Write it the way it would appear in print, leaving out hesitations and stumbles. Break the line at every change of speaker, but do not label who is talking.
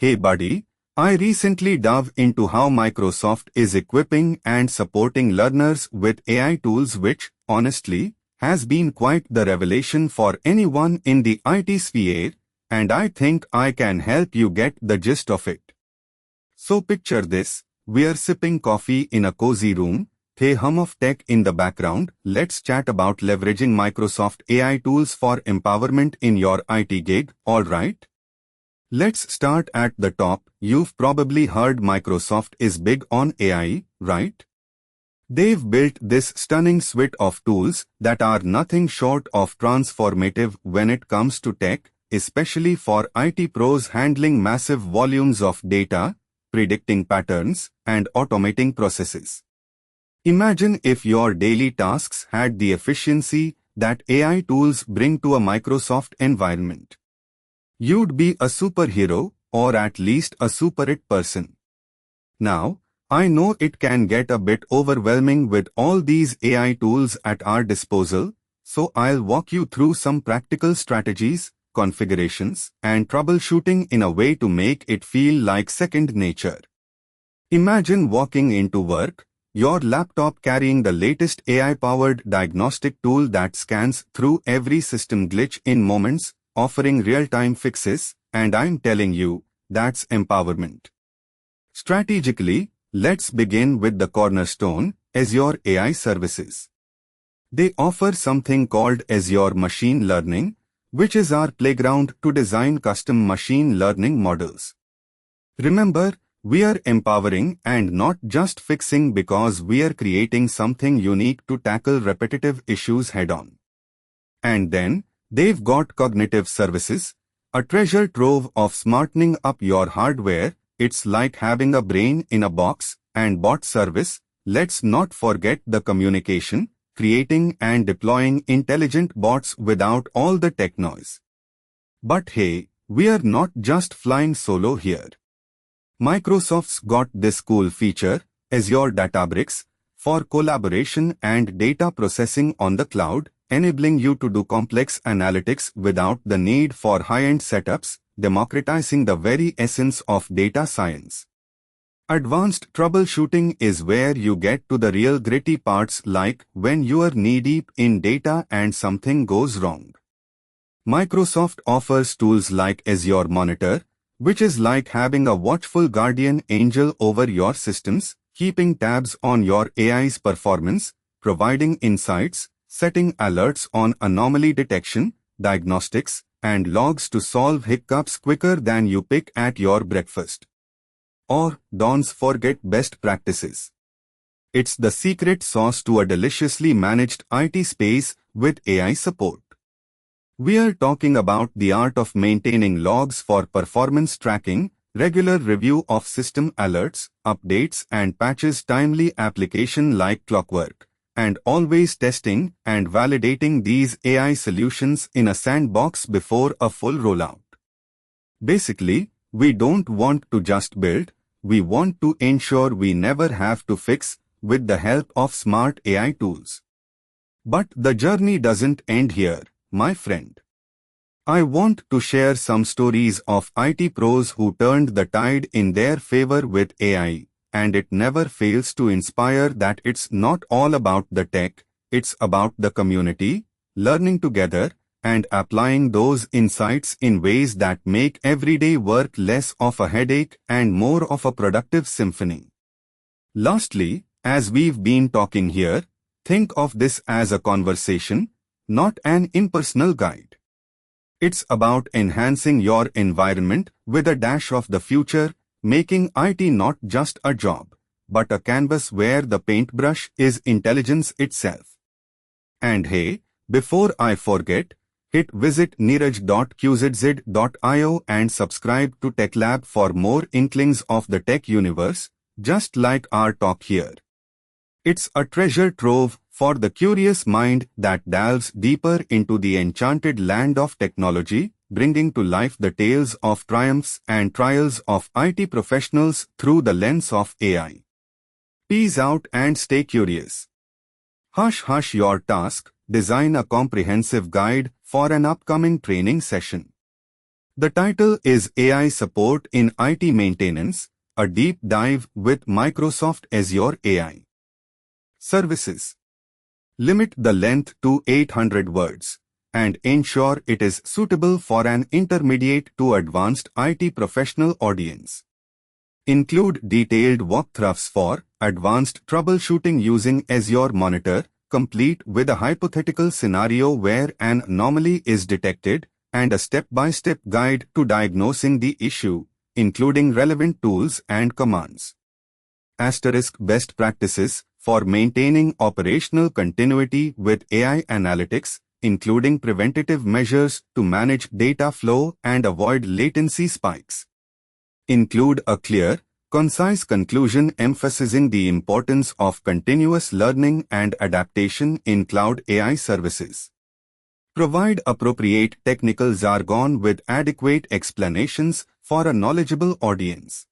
Hey buddy, I recently dove into how Microsoft is equipping and supporting learners with AI tools which, honestly, has been quite the revelation for anyone in the IT sphere, and I think I can help you get the gist of it. So picture this, we're sipping coffee in a cozy room, the hum of tech in the background. Let's chat about leveraging Microsoft AI tools for empowerment in your IT gig, alright? Let's start at the top. You've probably heard Microsoft is big on AI, right? They've built this stunning suite of tools that are nothing short of transformative when it comes to tech, especially for IT pros handling massive volumes of data, predicting patterns, and automating processes. Imagine if your daily tasks had the efficiency that AI tools bring to a Microsoft environment. You'd be a superhero, or at least a super-it person. Now, I know it can get a bit overwhelming with all these AI tools at our disposal, so I'll walk you through some practical strategies, configurations, and troubleshooting in a way to make it feel like second nature. Imagine walking into work, your laptop carrying the latest AI-powered diagnostic tool that scans through every system glitch in moments, offering real-time fixes, and I'm telling you, that's empowerment. Strategically, let's begin with the cornerstone, Azure AI services. They offer something called Azure Machine Learning, which is our playground to design custom machine learning models. Remember, we are empowering and not just fixing because we are creating something unique to tackle repetitive issues head-on. And then, they've got cognitive services, a treasure trove of smartening up your hardware. It's like having a brain in a box. And bot service, let's not forget the communication, creating and deploying intelligent bots without all the tech noise. But hey, we are not just flying solo here. Microsoft's got this cool feature, Azure Databricks, for collaboration and data processing on the cloud, enabling you to do complex analytics without the need for high-end setups, democratizing the very essence of data science. Advanced troubleshooting is where you get to the real gritty parts, like when you are knee-deep in data and something goes wrong. Microsoft offers tools like Azure Monitor, which is like having a watchful guardian angel over your systems, keeping tabs on your AI's performance, providing insights, setting alerts on anomaly detection, diagnostics, and logs to solve hiccups quicker than you pick at your breakfast. Or, don't forget best practices. It's the secret sauce to a deliciously managed IT space with AI support. We are talking about the art of maintaining logs for performance tracking, regular review of system alerts, updates and patches, timely application like clockwork, and always testing and validating these AI solutions in a sandbox before a full rollout. Basically, we don't want to just build, we want to ensure we never have to fix with the help of smart AI tools. But the journey doesn't end here, my friend. I want to share some stories of IT pros who turned the tide in their favor with AI, and it never fails to inspire that it's not all about the tech, it's about the community, learning together, and applying those insights in ways that make everyday work less of a headache and more of a productive symphony. Lastly, as we've been talking here, think of this as a conversation, not an impersonal guide. It's about enhancing your environment with a dash of the future, making IT not just a job, but a canvas where the paintbrush is intelligence itself. And hey, before I forget, visit neeraj.qzz.io and subscribe to TechLab for more inklings of the tech universe, just like our talk here. It's a treasure trove for the curious mind that delves deeper into the enchanted land of technology, bringing to life the tales of triumphs and trials of IT professionals through the lens of AI. Peace out and stay curious. Hush your task, design a comprehensive guide for an upcoming training session. The title is AI Support in IT Maintenance, a deep dive with Microsoft Azure AI Services. Limit the length to 800 words and ensure it is suitable for an intermediate to advanced IT professional audience. Include detailed walkthroughs for advanced troubleshooting using Azure Monitor, complete with a hypothetical scenario where an anomaly is detected, and a step-by-step guide to diagnosing the issue, including relevant tools and commands. Asterisk best practices for maintaining operational continuity with AI analytics, including preventative measures to manage data flow and avoid latency spikes. Include a clear, concise conclusion emphasizing the importance of continuous learning and adaptation in cloud AI services. Provide appropriate technical jargon with adequate explanations for a knowledgeable audience.